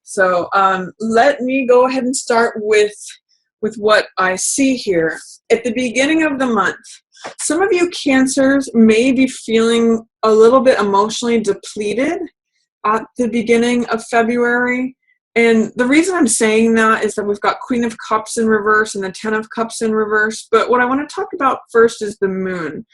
So let me go ahead and start with what I see here. At the beginning of the month, some of you Cancers may be feeling a little bit emotionally depleted at the beginning of February. And the reason I'm saying that is that we've got Queen of Cups in reverse and the Ten of Cups in reverse. But what I want to talk about first is the moon.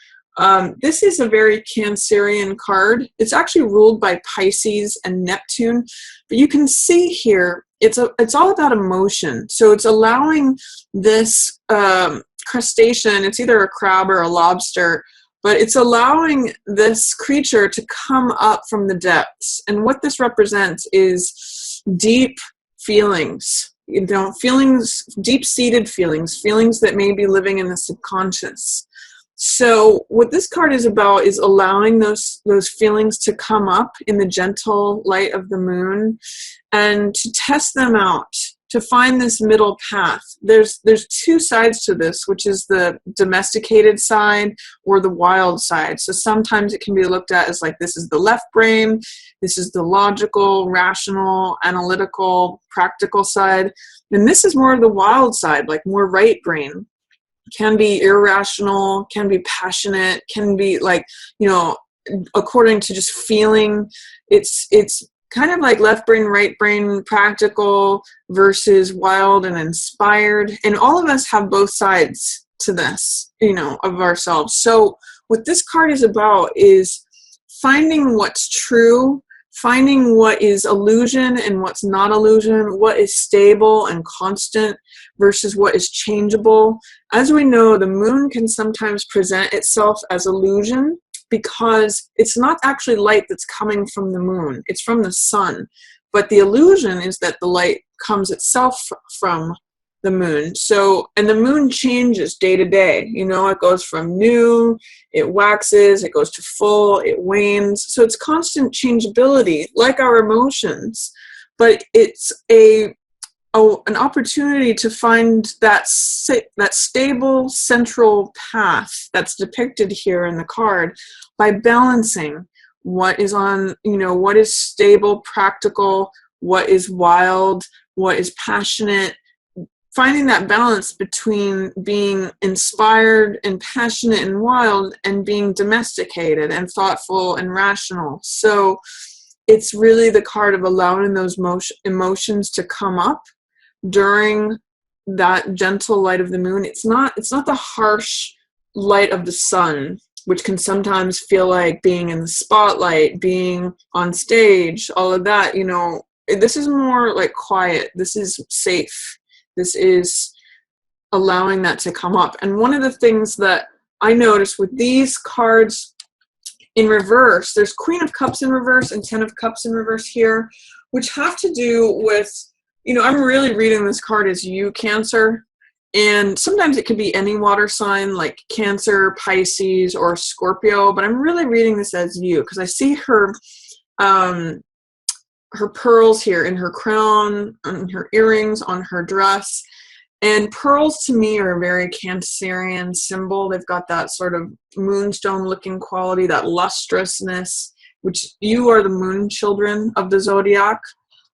This is a very Cancerian card. It's actually ruled by Pisces and Neptune. But you can see here, it's all about emotion. So it's allowing this crustacean, it's either a crab or a lobster, but it's allowing this creature to come up from the depths. And what this represents is deep feelings, feelings, deep-seated feelings, feelings that may be living in the subconscious. So what this card is about is allowing those feelings to come up in the gentle light of the moon and to test them out, to find this middle path. There's two sides to this, which is the domesticated side or the wild side. So sometimes it can be looked at as like, this is the left brain, this is the logical, rational, analytical, practical side, and this is more of the wild side, like more right brain. Can be irrational, can be passionate, can be like, according to just feeling. It's kind of like left brain, right brain, practical versus wild and inspired. And all of us have both sides to this, of ourselves. So what this card is about is finding what's true, finding what is illusion and what's not illusion, what is stable and constant versus what is changeable. As we know, the moon can sometimes present itself as illusion because it's not actually light that's coming from the moon. It's from the sun. But the illusion is that the light comes itself from the moon. So, and the moon changes day to day. It goes from new, it waxes, it goes to full, it wanes. So it's constant changeability, like our emotions. But it's an opportunity to find that stable central path that's depicted here in the card by balancing what is what is stable, practical, what is wild, what is passionate. Finding that balance between being inspired and passionate and wild and being domesticated and thoughtful and rational. So it's really the card of allowing those emotions to come up during that gentle light of the moon. It's not the harsh light of the sun, which can sometimes feel like being in the spotlight, being on stage, all of that. This is more like quiet. This is safe. This is allowing that to come up. And one of the things that I noticed with these cards in reverse, there's Queen of Cups in reverse and Ten of Cups in reverse here, which have to do with, I'm really reading this card as you, Cancer. And sometimes it could be any water sign like Cancer, Pisces, or Scorpio, but I'm really reading this as you because I see her pearls here in her crown, on her earrings, on her dress. And pearls to me are a very Cancerian symbol. They've got that sort of moonstone looking quality, that lustrousness, which you are the moon children of the zodiac.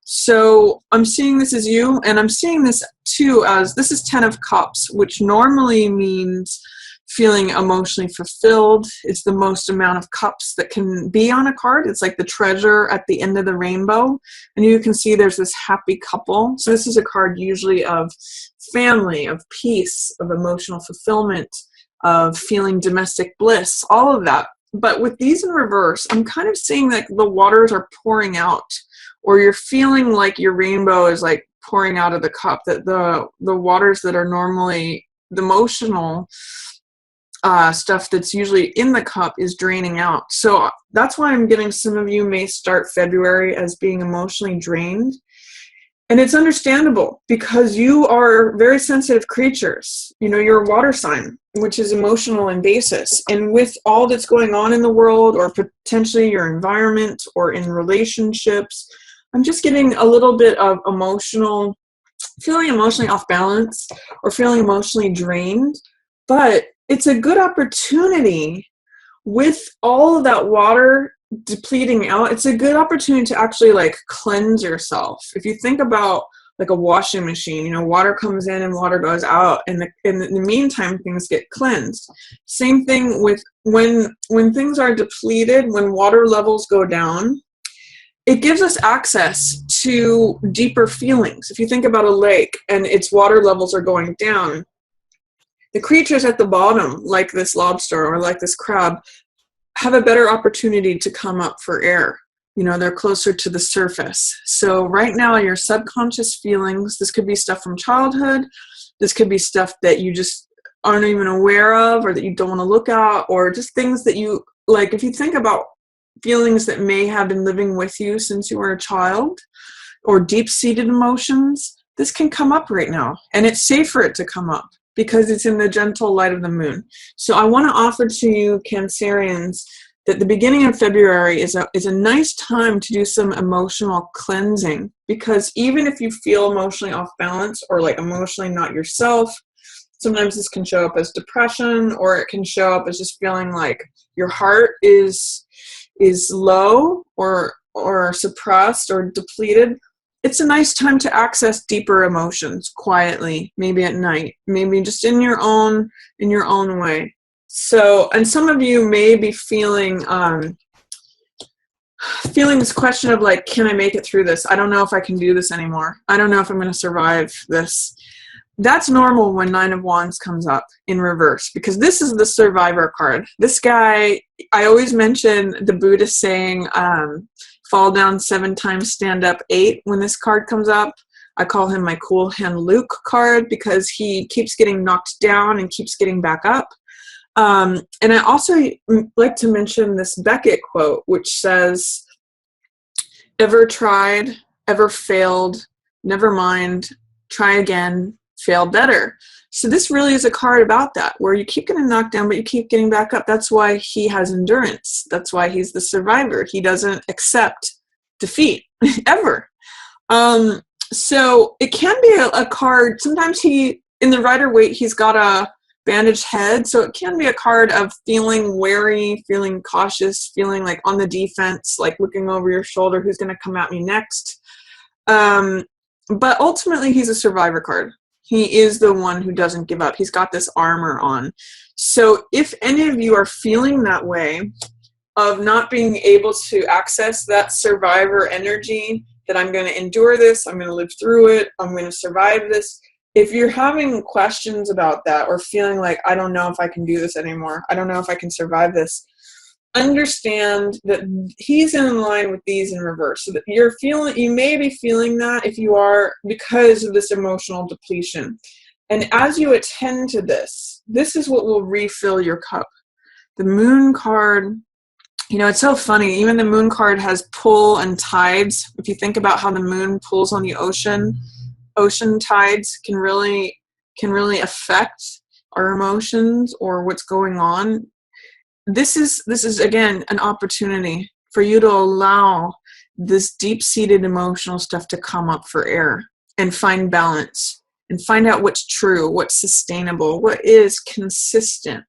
So I'm seeing this as you, and I'm seeing this too as, this is Ten of Cups, which normally means feeling emotionally fulfilled. It's the most amount of cups that can be on a card. It's like the treasure at the end of the rainbow. And you can see there's this happy couple. So this is a card usually of family, of peace, of emotional fulfillment, of feeling domestic bliss, all of that. But with these in reverse, I'm kind of seeing that the waters are pouring out, or you're feeling like your rainbow is like pouring out of the cup, that the waters that are normally the emotional stuff that's usually in the cup is draining out. So that's why I'm getting some of you may start February as being emotionally drained. And it's understandable because you are very sensitive creatures. You're a water sign, which is emotional in basis. And with all that's going on in the world, or potentially your environment or in relationships, I'm just getting a little bit of feeling emotionally off balance or feeling emotionally drained. But it's a good opportunity with all of that water depleting out, it's a good opportunity to actually like cleanse yourself. If you think about like a washing machine, you know, water comes in and water goes out, and in the meantime things get cleansed. Same thing with when things are depleted, when water levels go down, it gives us access to deeper feelings. If you think about a lake and its water levels are going down, the creatures at the bottom, like this lobster or like this crab, have a better opportunity to come up for air. You know, they're closer to the surface. So right now, your subconscious feelings, this could be stuff from childhood, this could be stuff that you just aren't even aware of or that you don't want to look at, or just things that you, like if you think about feelings that may have been living with you since you were a child, or deep-seated emotions, this can come up right now. And it's safe for it to come up because it's in the gentle light of the moon. So I want to offer to you, Cancerians, that the beginning of February is a nice time to do some emotional cleansing, because even if you feel emotionally off balance or like emotionally not yourself, sometimes this can show up as depression, or it can show up as just feeling like your heart is low or suppressed or depleted. It's a nice time to access deeper emotions quietly, maybe at night, maybe just in your own way. So, and some of you may be feeling this question of like, can I make it through this? I don't know if I can do this anymore. I don't know if I'm going to survive this. That's normal when Nine of Wands comes up in reverse, because this is the survivor card. This guy, I always mention the Buddhist saying, fall down 7 times, stand up 8 when this card comes up. I call him my cool hand Luke card because he keeps getting knocked down and keeps getting back up. And I also like to mention this Beckett quote, which says, ever tried, ever failed, never mind, try again, fail better. So this really is a card about that, where you keep getting knocked down, but you keep getting back up. That's why he has endurance. That's why he's the survivor. He doesn't accept defeat ever. So it can be a card. Sometimes in the Rider-Waite, he's got a bandaged head. So it can be a card of feeling wary, feeling cautious, feeling like on the defense, like looking over your shoulder, who's going to come at me next. But ultimately, he's a survivor card. He is the one who doesn't give up. He's got this armor on. So if any of you are feeling that way, of not being able to access that survivor energy, that I'm going to endure this, I'm going to live through it, I'm going to survive this. If you're having questions about that, or feeling like, I don't know if I can do this anymore, I don't know if I can survive this, understand that he's in line with these in reverse. So that you may be feeling that, if you are, because of this emotional depletion. And as you attend to this is what will refill your cup. The Moon card, you know, it's so funny. Even the Moon card has pull and tides. If you think about how the moon pulls on the ocean tides can really affect our emotions or what's going on. This is again an opportunity for you to allow this deep-seated emotional stuff to come up for air and find balance and find out what's true, what's sustainable, what is consistent,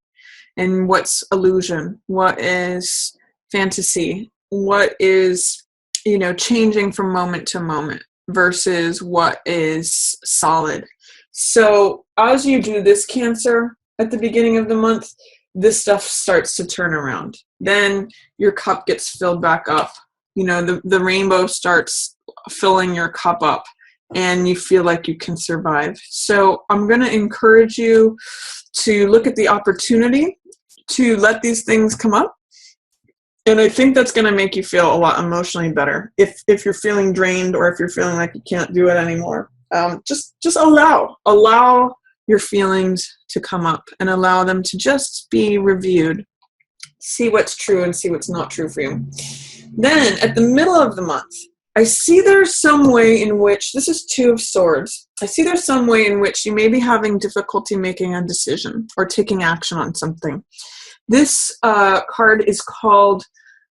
and what's illusion, what is fantasy, what is, you know, changing from moment to moment versus what is solid. So as you do this, Cancer, at the beginning of the month, this stuff starts to turn around. Then your cup gets filled back up. You know, the rainbow starts filling your cup up, and you feel like you can survive. So I'm going to encourage you to look at the opportunity to let these things come up. And I think that's going to make you feel a lot emotionally better. If you're feeling drained, or if you're feeling like you can't do it anymore, just allow your feelings to come up and allow them to just be reviewed. See what's true and see what's not true for you. Then at the middle of the month, I see there's some way in which, this is 2 of Swords. I see there's some way in which you may be having difficulty making a decision or taking action on something. This card is called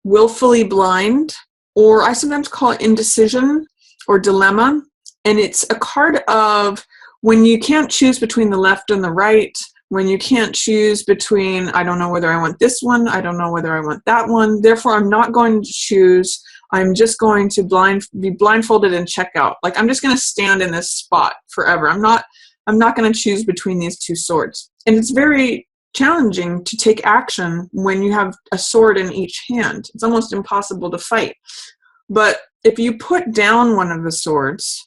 Willfully Blind, or I sometimes call it Indecision or Dilemma. And it's a card of when you can't choose between the left and the right, when you can't choose between, I don't know whether I want this one, I don't know whether I want that one, therefore I'm not going to choose, I'm just going to be blindfolded and check out. Like, I'm just going to stand in this spot forever. I'm not going to choose between these two swords. And it's very challenging to take action when you have a sword in each hand. It's almost impossible to fight. But if you put down one of the swords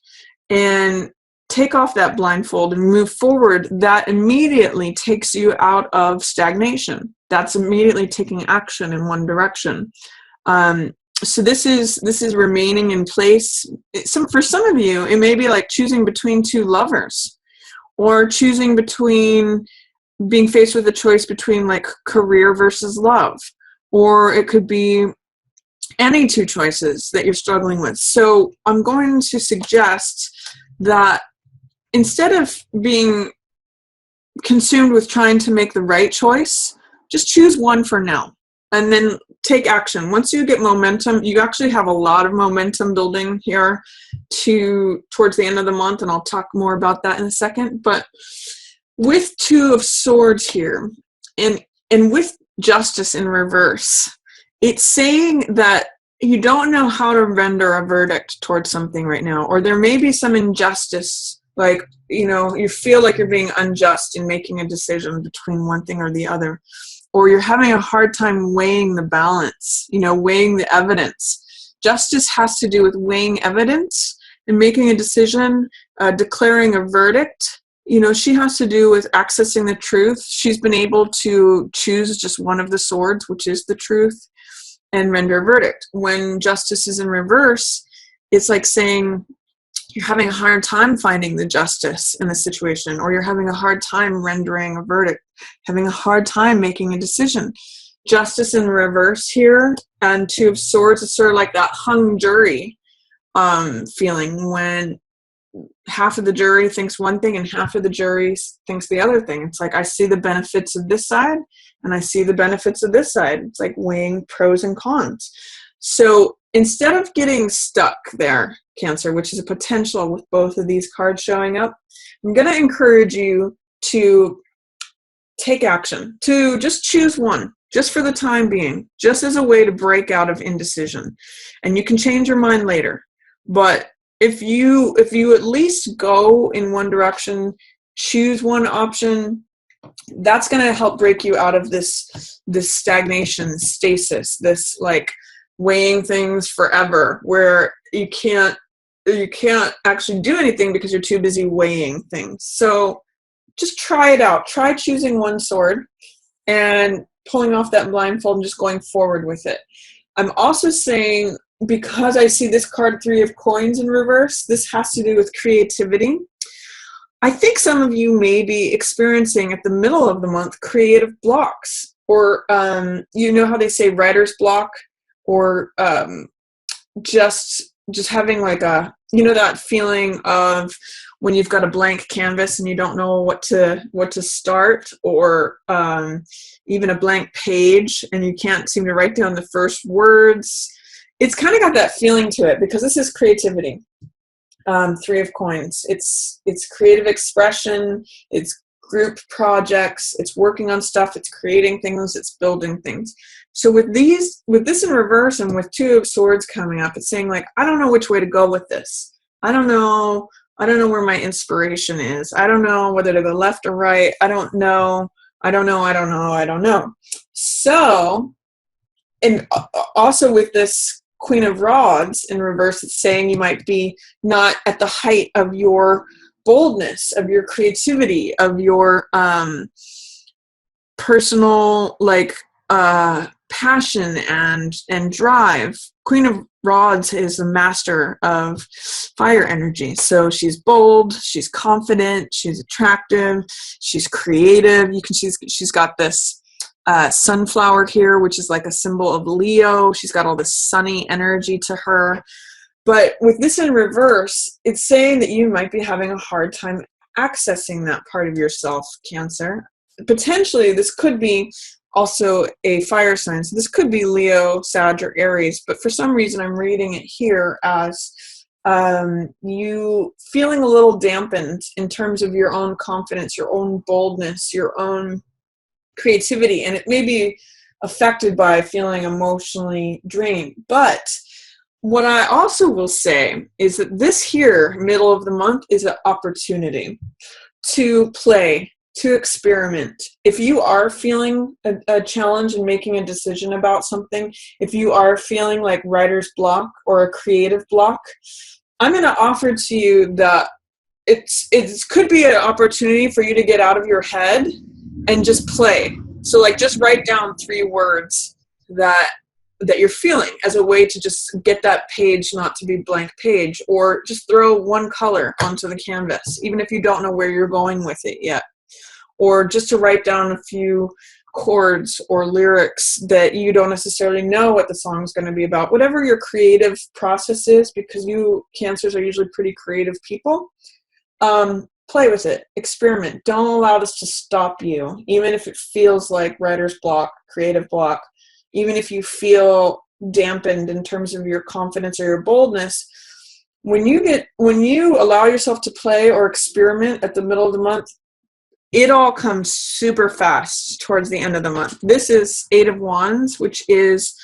and take off that blindfold and move forward, that immediately takes you out of stagnation. That's immediately taking action in one direction. So this is remaining in place. For some of you, it may be like choosing between two lovers, or choosing between being faced with a choice between like career versus love, or it could be any two choices that you're struggling with. So I'm going to suggest that instead of being consumed with trying to make the right choice, just choose one for now and then take action. Once you get momentum, you actually have a lot of momentum building here towards the end of the month, and I'll talk more about that in a second. But with Two of Swords here, and with Justice in reverse, it's saying that you don't know how to render a verdict towards something right now, or there may be some injustice, like, you feel like you're being unjust in making a decision between one thing or the other, or you're having a hard time weighing the balance, weighing the evidence. Justice has to do with weighing evidence and making a decision, declaring a verdict. She has to do with accessing the truth. She's been able to choose just one of the swords, which is the truth, and render a verdict. When Justice is in reverse, it's like saying you're having a hard time finding the justice in the situation, or you're having a hard time rendering a verdict, having a hard time making a decision. Justice in reverse here, and Two of Swords is sort of like that hung jury feeling, when half of the jury thinks one thing and half of the jury thinks the other thing. It's like, I see the benefits of this side and I see the benefits of this side. It's like weighing pros and cons. So instead of getting stuck there, Cancer, which is a potential with both of these cards showing up, I'm going to encourage you to take action, to just choose one, just for the time being, just as a way to break out of indecision. And you can change your mind later. But if you at least go in one direction, choose one option, that's going to help break you out of this stagnation, stasis, this like weighing things forever, where you can't actually do anything because you're too busy weighing things. So just try it out. Try choosing one sword and pulling off that blindfold and just going forward with it. I'm also saying, because I see this card, Three of Coins in reverse, this has to do with creativity. I think some of you may be experiencing at the middle of the month creative blocks, or how they say writer's block, or just having like a, that feeling of when you've got a blank canvas and you don't know what to start, or even a blank page and you can't seem to write down the first words. It's kind of got that feeling to it, because this is creativity. Three of Coins. It's creative expression. It's group projects. It's working on stuff. It's creating things. It's building things. So with this in reverse, and with Two of Swords coming up, it's saying like, I don't know which way to go with this. I don't know where my inspiration is. I don't know whether to go left or right. I don't know. So, and also with this Queen of Rods in reverse, it's saying you might be not at the height of your boldness, of your creativity, of your personal passion and drive. Queen of Rods is the master of fire energy. So she's bold, she's confident, she's attractive, she's creative. She's got this sunflower here, which is like a symbol of Leo. She's got all this sunny energy to her. But with this in reverse, it's saying that you might be having a hard time accessing that part of yourself, Cancer. Potentially, this could be also a fire sign. So this could be Leo, Sag, or Aries. But for some reason, I'm reading it here as you feeling a little dampened in terms of your own confidence, your own boldness, your own creativity, and it may be affected by feeling emotionally drained. But what I also will say is that this here, middle of the month, is an opportunity to play, to experiment. If you are feeling a challenge in making a decision about something, if you are feeling like writer's block or a creative block, I'm going to offer to you that it could be an opportunity for you to get out of your head and just play. So like just write down 3 words that you're feeling as a way to just get that page not to be blank page, or just throw 1 color onto the canvas, even if you don't know where you're going with it yet, or just to write down a few chords or lyrics that you don't necessarily know what the song's going to be about. Whatever your creative process is, because you Cancers are usually pretty creative people, play with it, experiment. Don't allow this to stop you, even if it feels like writer's block, creative block, even if you feel dampened in terms of your confidence or your boldness. When you allow yourself to play or experiment at the middle of the month, it all comes super fast towards the end of the month. This is 8 of Wands, which is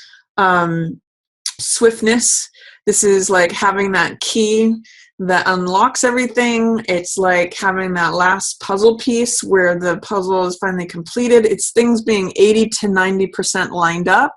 swiftness. This is like having that key that unlocks everything. It's like having that last puzzle piece where the puzzle is finally completed. It's things being 80 to 90% lined up,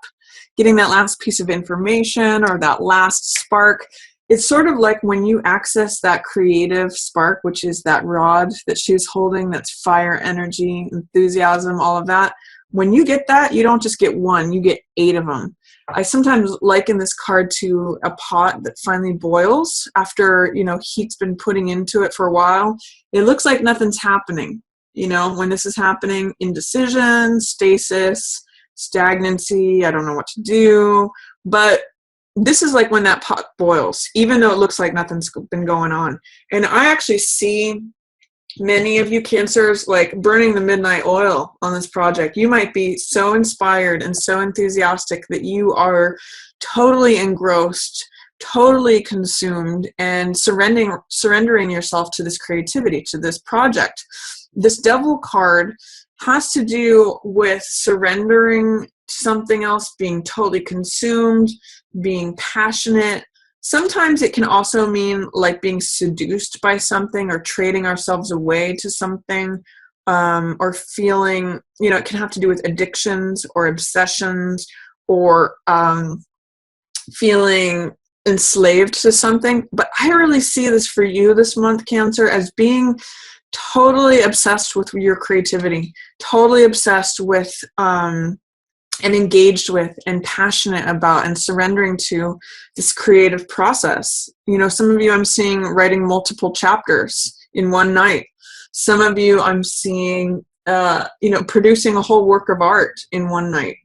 getting that last piece of information or that last spark. It's sort of like when you access that creative spark, which is that rod that she's holding, that's fire, energy, enthusiasm, all of that. When you get that, you don't just get 1, you get 8 of them. I sometimes liken this card to a pot that finally boils after, heat's been putting into it for a while. It looks like nothing's happening. When this is happening, indecision, stasis, stagnancy, I don't know what to do. But this is like when that pot boils, even though it looks like nothing's been going on. And I actually see many of you Cancers like burning the midnight oil on this project. You might be so inspired and so enthusiastic that you are totally engrossed, totally consumed, and surrendering yourself to this creativity, to this project. This Devil card has to do with surrendering to something else, being totally consumed, being passionate. Sometimes it can also mean like being seduced by something or trading ourselves away to something, or feeling, it can have to do with addictions or obsessions, or feeling enslaved to something. But I really see this for you this month, Cancer, as being totally obsessed with your creativity, totally obsessed with and engaged with and passionate about and surrendering to this creative process. Some of you I'm seeing writing multiple chapters in one night. Some of you I'm seeing, producing a whole work of art in one night,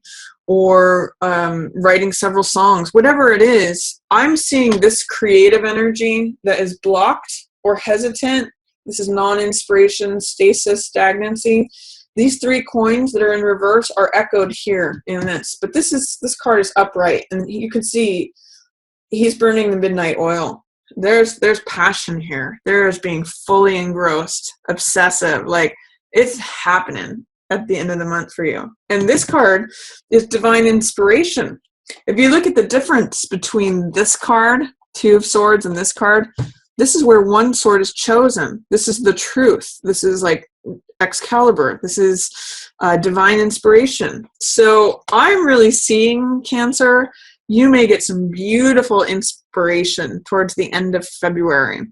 or writing several songs. Whatever it is, I'm seeing this creative energy that is blocked or hesitant. This is non-inspiration, stasis, stagnancy. These 3 coins that are in reverse are echoed here in this. But this card is upright, and you can see he's burning the midnight oil. There's passion here. There's being fully engrossed, obsessive. Like, it's happening at the end of the month for you. And this card is divine inspiration. If you look at the difference between this card, 2 of Swords, and this card, this is where 1 sword is chosen. This is the truth. This is like Excalibur. This is divine inspiration. So I'm really seeing, Cancer, you may get some beautiful inspiration towards the end of February.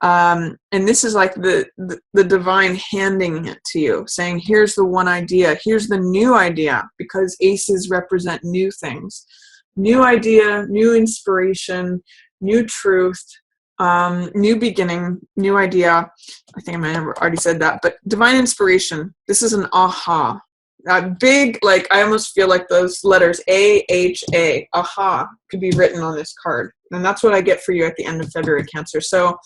And this is like the divine handing it to you, saying, here's the one idea, here's the new idea, because aces represent new things. New idea, new inspiration, new truth, new beginning, new idea. I think I might have already said that, but divine inspiration. This is an aha. Big, like, I almost feel like those letters A-H-A, aha, could be written on this card. And that's what I get for you at the end of February, Cancer. So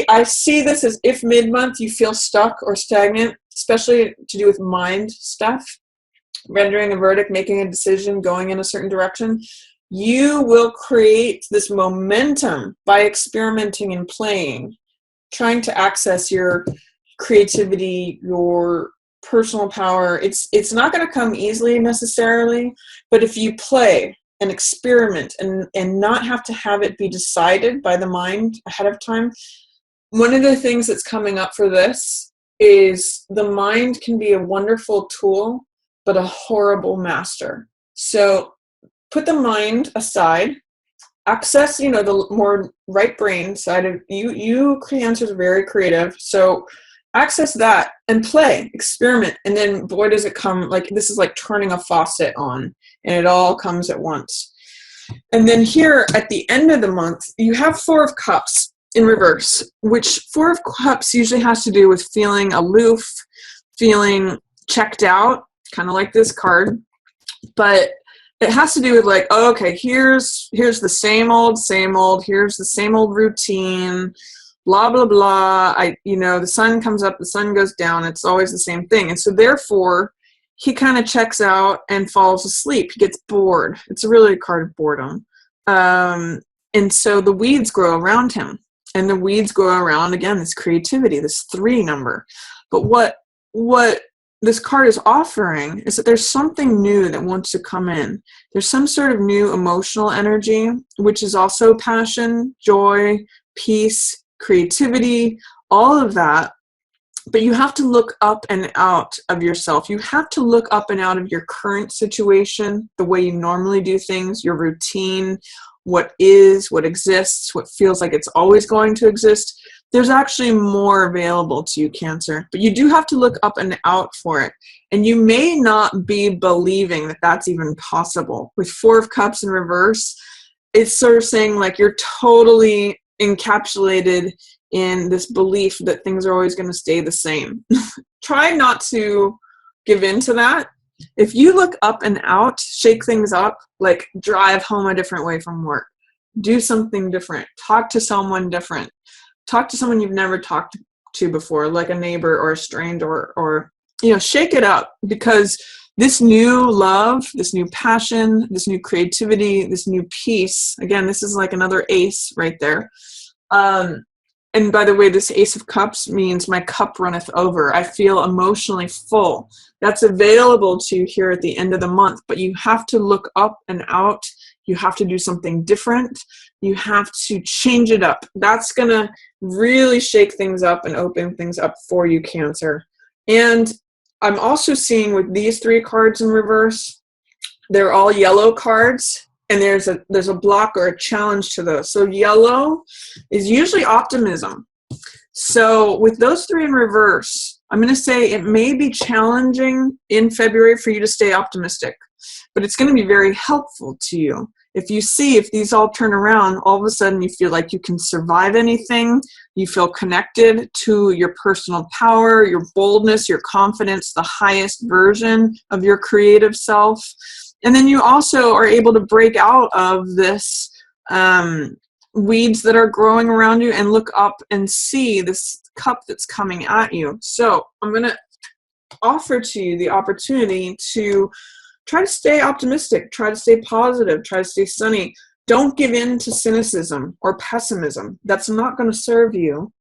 I see this as if mid-month you feel stuck or stagnant, especially to do with mind stuff, rendering a verdict, making a decision, going in a certain direction. you will create this momentum by experimenting and playing, trying to access your creativity, your personal power. It's not going to come easily necessarily, but if you play and experiment and not have to have it be decided by the mind ahead of time. One of the things that's coming up for this is the mind can be a wonderful tool, but a horrible master. So put the mind aside, access, the more right brain side of you. You Cancers are very creative. So access that and play, experiment. And then boy, does it come, like this is like turning a faucet on and it all comes at once. And then here at the end of the month, you have Four of Cups in reverse, which Four of Cups usually has to do with feeling aloof, feeling checked out, kind of like this card. But it has to do with like, oh, okay, here's the same old, here's the same old routine, blah, blah, blah. The sun comes up, the sun goes down. It's always the same thing. And so therefore, he kind of checks out and falls asleep. He gets bored. It's really a card of boredom. And so the weeds grow around him. And the weeds grow around, again, this creativity, this 3 number. But what this card is offering is that there's something new that wants to come in. There's some sort of new emotional energy, which is also passion, joy, peace, creativity, all of that. But you have to look up and out of yourself. You have to look up and out of your current situation, the way you normally do things, your routine, what is, what exists, what feels like it's always going to exist. There's actually more available to you, Cancer. But you do have to look up and out for it. And you may not be believing that that's even possible. With Four of Cups in reverse, it's sort of saying like you're totally encapsulated in this belief that things are always going to stay the same. Try not to give in to that. If you look up and out, shake things up, like drive home a different way from work, do something different, talk to someone different, talk to someone you've never talked to before, like a neighbor or a stranger, or shake it up, because this new love, this new passion, this new creativity, this new peace, again, this is like another ace right there. And by the way, this Ace of Cups means my cup runneth over. I feel emotionally full. That's available to you here at the end of the month, but you have to look up and out. You have to do something different. You have to change it up. That's going to really shake things up and open things up for you, Cancer. And I'm also seeing with these 3 cards in reverse, they're all yellow cards. And there's a block or a challenge to those. So yellow is usually optimism. So with those 3 in reverse, I'm going to say it may be challenging in February for you to stay optimistic, but it's going to be very helpful to you. If these all turn around, all of a sudden you feel like you can survive anything. You feel connected to your personal power, your boldness, your confidence, the highest version of your creative self. And then you also are able to break out of this weeds that are growing around you and look up and see this cup that's coming at you. So I'm going to offer to you the opportunity to try to stay optimistic, try to stay positive, try to stay sunny. Don't give in to cynicism or pessimism. That's not going to serve you.